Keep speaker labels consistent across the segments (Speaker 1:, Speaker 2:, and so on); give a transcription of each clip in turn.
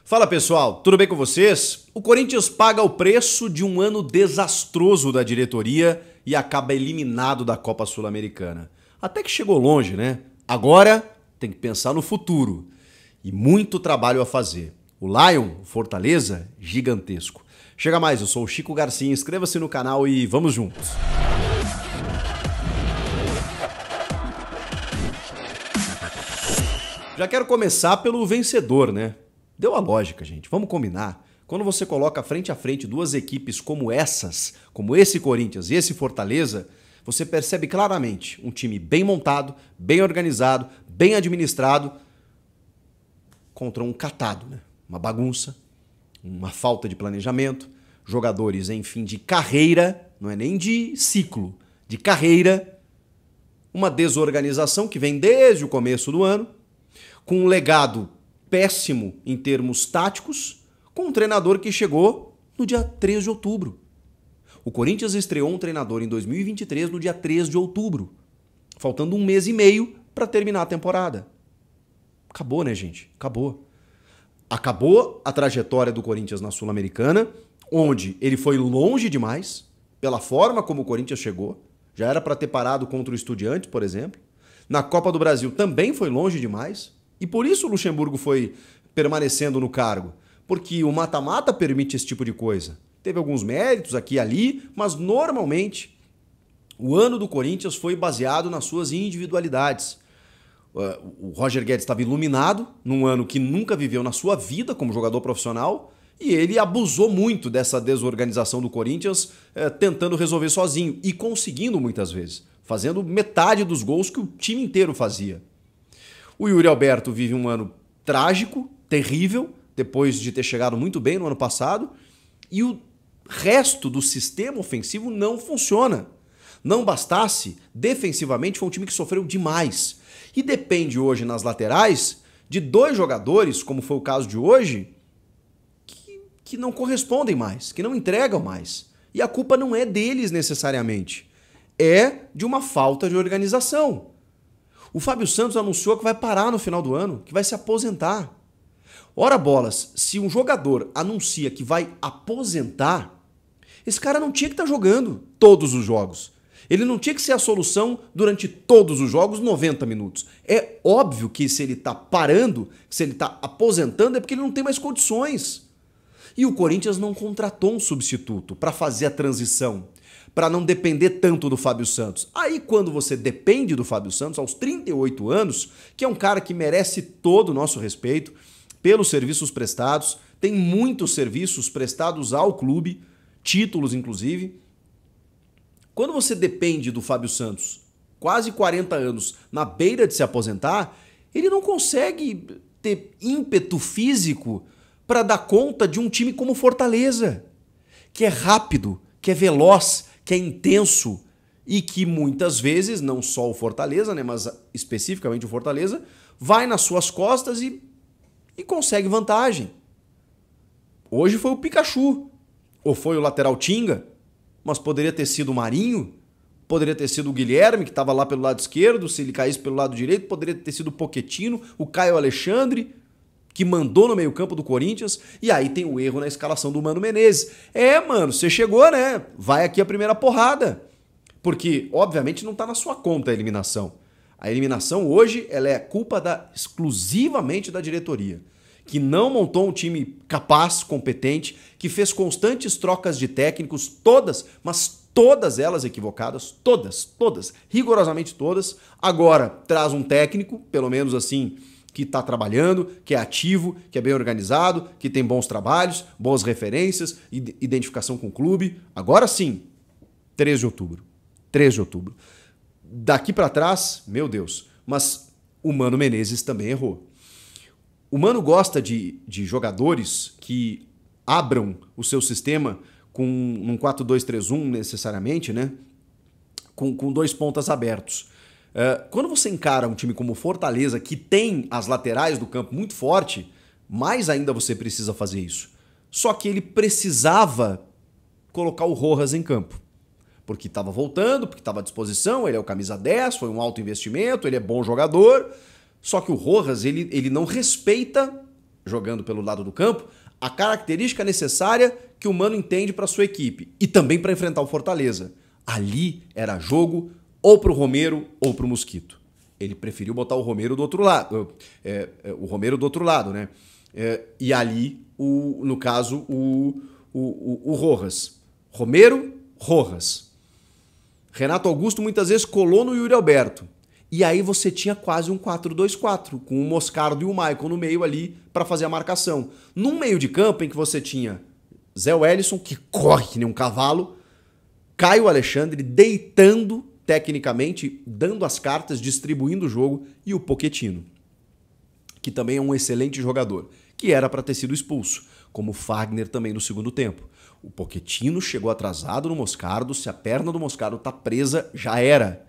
Speaker 1: Fala pessoal, tudo bem com vocês? O Corinthians paga o preço de um ano desastroso da diretoria e acaba eliminado da Copa Sul-Americana. Até que chegou longe, né? Agora tem que pensar no futuro e muito trabalho a fazer. O Lion, Fortaleza, gigantesco. Chega mais, eu sou o Chico Garcia, inscreva-se no canal e vamos juntos. Já quero começar pelo vencedor, né? Deu a lógica, gente. Vamos combinar. Quando você coloca frente a frente duas equipes como essas, como esse Corinthians e esse Fortaleza, você percebe claramente um time bem montado, bem organizado, bem administrado, contra um catado, né? Uma bagunça, uma falta de planejamento, jogadores em fim de carreira, não é nem de ciclo, de carreira, uma desorganização que vem desde o começo do ano, com um legado péssimo em termos táticos, com um treinador que chegou no dia 3 de outubro. O Corinthians estreou um treinador em 2023 no dia 3 de outubro, faltando um mês e meio para terminar a temporada. Acabou, né, gente? Acabou. Acabou a trajetória do Corinthians na Sul-Americana, onde ele foi longe demais, pela forma como o Corinthians chegou. Já era para ter parado contra o Estudiantes, por exemplo. Na Copa do Brasil também foi longe demais. E por isso o Luxemburgo foi permanecendo no cargo, porque o mata-mata permite esse tipo de coisa. Teve alguns méritos aqui e ali, mas normalmente o ano do Corinthians foi baseado nas suas individualidades. O Roger Guedes estava iluminado num ano que nunca viveu na sua vida como jogador profissional e ele abusou muito dessa desorganização do Corinthians, tentando resolver sozinho e conseguindo muitas vezes, fazendo metade dos gols que o time inteiro fazia. O Yuri Alberto vive um ano trágico, terrível, depois de ter chegado muito bem no ano passado, e o resto do sistema ofensivo não funciona. Não bastasse, defensivamente foi um time que sofreu demais. E depende hoje nas laterais de dois jogadores, como foi o caso de hoje, que não correspondem mais, que não entregam mais. E a culpa não é deles necessariamente, é de uma falta de organização. O Fábio Santos anunciou que vai parar no final do ano, que vai se aposentar. Ora bolas, se um jogador anuncia que vai aposentar, esse cara não tinha que estar jogando todos os jogos. Ele não tinha que ser a solução durante todos os jogos, 90 minutos. É óbvio que se ele está parando, se ele está aposentando, é porque ele não tem mais condições. E o Corinthians não contratou um substituto para fazer a transição, para não depender tanto do Fábio Santos. Aí quando você depende do Fábio Santos, aos 38 anos, que é um cara que merece todo o nosso respeito pelos serviços prestados, tem muitos serviços prestados ao clube, títulos inclusive. Quando você depende do Fábio Santos, quase 40 anos, na beira de se aposentar, ele não consegue ter ímpeto físico para dar conta de um time como Fortaleza, que é rápido, que é veloz, que é intenso e que muitas vezes, não só o Fortaleza, né, mas especificamente o Fortaleza, vai nas suas costas e consegue vantagem. Hoje foi o Pikachu, ou foi o lateral Tinga, mas poderia ter sido o Marinho, poderia ter sido o Guilherme, que estava lá pelo lado esquerdo, se ele caísse pelo lado direito, poderia ter sido o Pochettino, o Caio Alexandre, que mandou no meio-campo do Corinthians, e aí tem o erro na escalação do Mano Menezes. Mano, você chegou, né? Vai aqui a primeira porrada. Porque, obviamente, não tá na sua conta a eliminação. A eliminação hoje, ela é culpa exclusivamente da diretoria, que não montou um time capaz, competente, que fez constantes trocas de técnicos, todas, mas todas elas equivocadas, todas, rigorosamente todas. Agora traz um técnico, pelo menos assim, que está trabalhando, que é ativo, que é bem organizado, que tem bons trabalhos, boas referências, identificação com o clube. Agora sim, 3 de outubro. 3 de outubro. Daqui para trás, meu Deus, mas o Mano Menezes também errou. O Mano gosta de jogadores que abram o seu sistema com um 4-2-3-1 necessariamente, né? Com dois pontas abertos. Quando você encara um time como Fortaleza, que tem as laterais do campo muito forte, mais ainda você precisa fazer isso. Só que ele precisava colocar o Rojas em campo. Porque estava voltando, porque estava à disposição, ele é o camisa 10, foi um alto investimento, ele é bom jogador. Só que o Rojas, ele não respeita jogando pelo lado do campo, a característica necessária que o Mano entende para sua equipe e também para enfrentar o Fortaleza. Ali era jogo ou para o Romero ou para o Mosquito. Ele preferiu botar o Romero do outro lado, né? E ali, no caso, o Rojas. Romero, Rojas. Renato Augusto muitas vezes colou no Yuri Alberto. E aí você tinha quase um 4-2-4, com o Moscardo e o Maicon no meio ali para fazer a marcação. Num meio de campo em que você tinha Zé Wellison, que corre que nem um cavalo, Caio Alexandre deitando tecnicamente, dando as cartas, distribuindo o jogo, e o Pochettino, que também é um excelente jogador, que era para ter sido expulso, como o Fagner também no segundo tempo. O Pochettino chegou atrasado no Moscardo, se a perna do Moscardo tá presa, já era.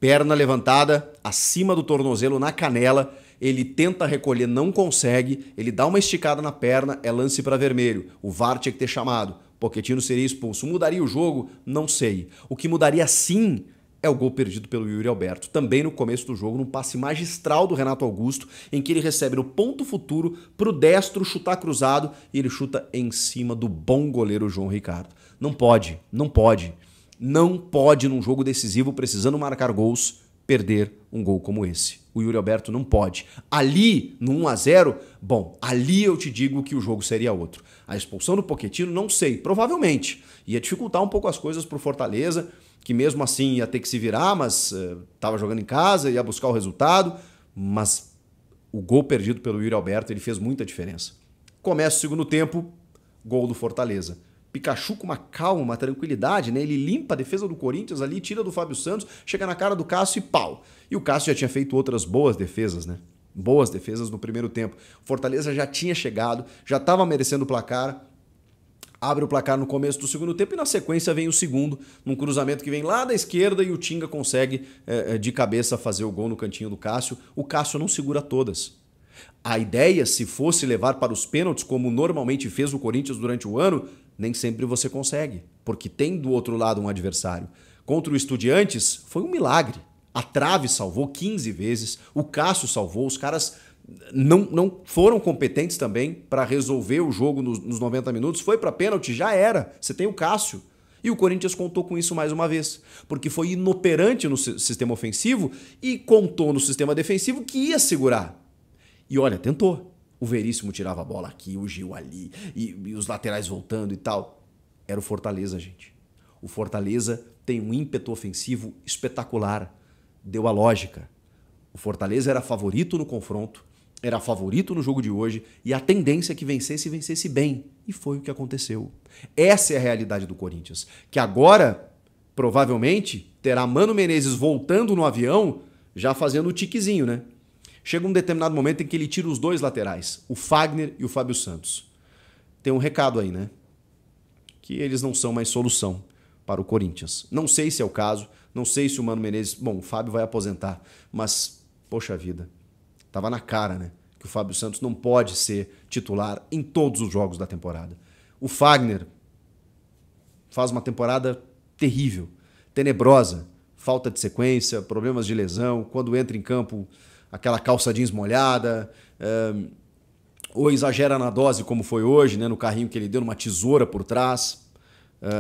Speaker 1: Perna levantada, acima do tornozelo, na canela, ele tenta recolher, não consegue, ele dá uma esticada na perna, é lance para vermelho. O VAR tinha que ter chamado, Pochettino seria expulso. Mudaria o jogo? Não sei. O que mudaria sim é o gol perdido pelo Yuri Alberto, também no começo do jogo, num passe magistral do Renato Augusto, em que ele recebe no ponto futuro pro destro chutar cruzado e ele chuta em cima do bom goleiro João Ricardo. Não pode, não pode. Não pode, num jogo decisivo, precisando marcar gols, perder um gol como esse. O Yuri Alberto não pode. Ali, no 1-0, bom, ali eu te digo que o jogo seria outro. A expulsão do Pochettino, não sei, provavelmente. Ia dificultar um pouco as coisas pro Fortaleza, que mesmo assim ia ter que se virar, mas estava jogando em casa, ia buscar o resultado. Mas o gol perdido pelo Yuri Alberto, ele fez muita diferença. Começa o segundo tempo, gol do Fortaleza. Pikachu com uma calma, uma tranquilidade, né? Ele limpa a defesa do Corinthians ali, tira do Fábio Santos, chega na cara do Cássio e pau. E o Cássio já tinha feito outras boas defesas, né? Boas defesas no primeiro tempo. O Fortaleza já tinha chegado, já estava merecendo o placar, abre o placar no começo do segundo tempo e na sequência vem o segundo, num cruzamento que vem lá da esquerda e o Tinga consegue de cabeça fazer o gol no cantinho do Cássio. O Cássio não segura todas. A ideia, se fosse levar para os pênaltis, como normalmente fez o Corinthians durante o ano, nem sempre você consegue, porque tem do outro lado um adversário. Contra o Estudiantes, foi um milagre. A trave salvou 15 vezes, o Cássio salvou, os caras não foram competentes também para resolver o jogo nos 90 minutos. Foi para pênalti, já era. Você tem o Cássio. E o Corinthians contou com isso mais uma vez, porque foi inoperante no sistema ofensivo e contou no sistema defensivo que ia segurar. E olha, tentou. O Veríssimo tirava a bola aqui, o Gil ali, e os laterais voltando e tal. Era o Fortaleza, gente. O Fortaleza tem um ímpeto ofensivo espetacular. Deu a lógica. O Fortaleza era favorito no confronto, era favorito no jogo de hoje, e a tendência é que vencesse e vencesse bem. E foi o que aconteceu. Essa é a realidade do Corinthians, que agora, provavelmente, terá Mano Menezes voltando no avião, já fazendo o tiquezinho, né? Chega um determinado momento em que ele tira os dois laterais, o Fagner e o Fábio Santos. Tem um recado aí, né? Que eles não são mais solução para o Corinthians. Não sei se é o caso, não sei se o Mano Menezes... Bom, o Fábio vai aposentar, mas, poxa vida, tava na cara, né? Que o Fábio Santos não pode ser titular em todos os jogos da temporada. O Fagner faz uma temporada terrível, tenebrosa, falta de sequência, problemas de lesão, quando entra em campo... aquela calça jeans molhada, ou exagera na dose como foi hoje, né, no carrinho que ele deu, numa tesoura por trás.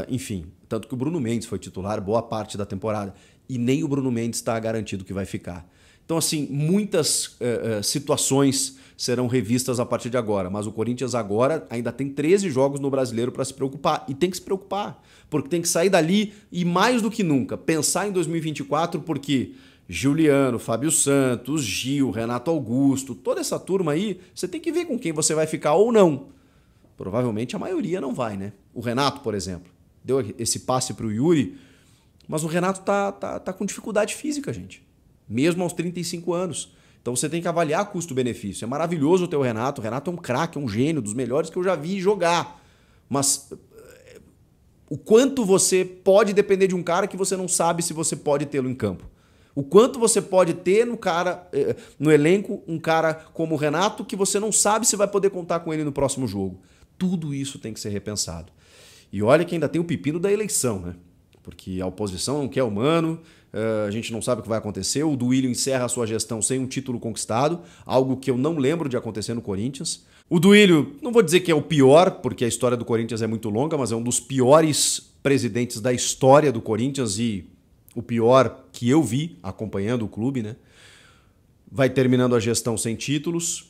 Speaker 1: Enfim, tanto que o Bruno Mendes foi titular boa parte da temporada. E nem o Bruno Mendes está garantido que vai ficar. Então, assim, muitas situações serão revistas a partir de agora. Mas o Corinthians agora ainda tem 13 jogos no Brasileiro para se preocupar. E tem que se preocupar, porque tem que sair dali e, mais do que nunca, pensar em 2024, porque... Juliano, Fábio Santos, Gil, Renato Augusto, toda essa turma aí, você tem que ver com quem você vai ficar ou não. Provavelmente a maioria não vai, né? O Renato, por exemplo, deu esse passe para o Yuri, mas o Renato tá com dificuldade física, gente. Mesmo aos 35 anos. Então você tem que avaliar custo-benefício. É maravilhoso ter o Renato é um craque, é um gênio, dos melhores que eu já vi jogar. Mas o quanto você pode depender de um cara que você não sabe se você pode tê-lo em campo. O quanto você pode ter no elenco um cara como o Renato que você não sabe se vai poder contar com ele no próximo jogo. Tudo isso tem que ser repensado. E olha que ainda tem o pepino da eleição, né? Porque a oposição não quer o Mano, a gente não sabe o que vai acontecer. O Duílio encerra a sua gestão sem um título conquistado, algo que eu não lembro de acontecer no Corinthians. O Duílio, não vou dizer que é o pior, porque a história do Corinthians é muito longa, mas é um dos piores presidentes da história do Corinthians e o pior que eu vi acompanhando o clube, né? Vai terminando a gestão sem títulos.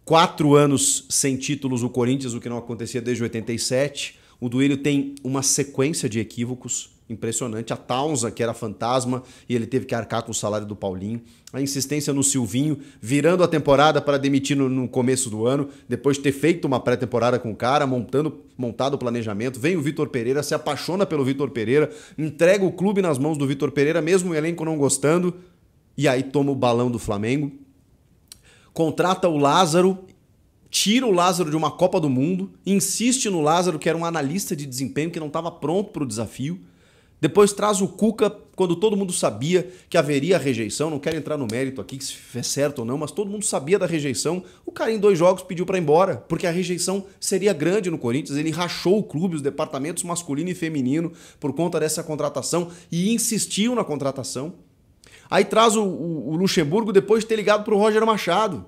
Speaker 1: 4 anos sem títulos o Corinthians, o que não acontecia desde 87. O Duílio tem uma sequência de equívocos impressionante. A Taunza, que era fantasma, e ele teve que arcar com o salário do Paulinho. A insistência no Silvinho, virando a temporada para demitir no começo do ano, depois de ter feito uma pré-temporada com o cara, montado o planejamento. Vem o Vitor Pereira, se apaixona pelo Vitor Pereira, entrega o clube nas mãos do Vitor Pereira, mesmo o elenco não gostando, e aí toma o balão do Flamengo. Contrata o Lázaro, tira o Lázaro de uma Copa do Mundo, insiste no Lázaro, que era um analista de desempenho que não estava pronto para o desafio. Depois traz o Cuca, quando todo mundo sabia que haveria rejeição. Não quero entrar no mérito aqui, se é certo ou não, mas todo mundo sabia da rejeição. O cara em 2 jogos pediu para ir embora, porque a rejeição seria grande no Corinthians. Ele rachou o clube, os departamentos masculino e feminino, por conta dessa contratação e insistiu na contratação. Aí traz o Luxemburgo depois de ter ligado para o Roger Machado.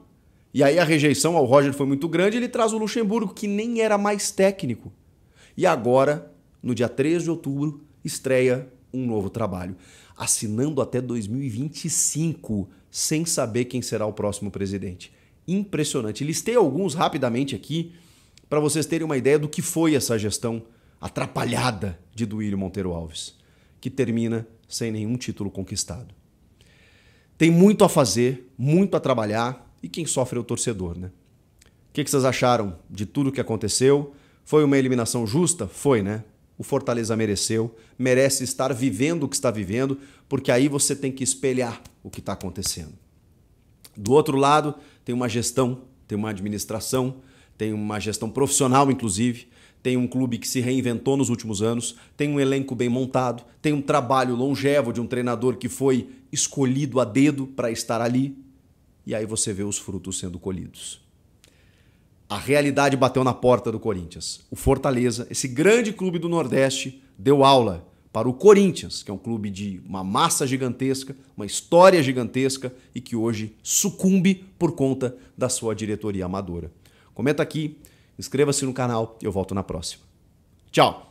Speaker 1: E aí a rejeição ao Roger foi muito grande, ele traz o Luxemburgo, que nem era mais técnico. E agora, no dia 3 de outubro, estreia um novo trabalho, assinando até 2025, sem saber quem será o próximo presidente. Impressionante. Listei alguns rapidamente aqui, para vocês terem uma ideia do que foi essa gestão atrapalhada de Duílio Monteiro Alves, que termina sem nenhum título conquistado. Tem muito a fazer, muito a trabalhar, e quem sofre é o torcedor, né? O que vocês acharam de tudo que aconteceu? Foi uma eliminação justa? Foi, né? O Fortaleza mereceu, merece estar vivendo o que está vivendo, porque aí você tem que espelhar o que está acontecendo. Do outro lado, tem uma gestão, tem uma administração, tem uma gestão profissional, inclusive, tem um clube que se reinventou nos últimos anos, tem um elenco bem montado, tem um trabalho longevo de um treinador que foi escolhido a dedo para estar ali, e aí você vê os frutos sendo colhidos. A realidade bateu na porta do Corinthians. O Fortaleza, esse grande clube do Nordeste, deu aula para o Corinthians, que é um clube de uma massa gigantesca, uma história gigantesca e que hoje sucumbe por conta da sua diretoria amadora. Comenta aqui, inscreva-se no canal e eu volto na próxima. Tchau!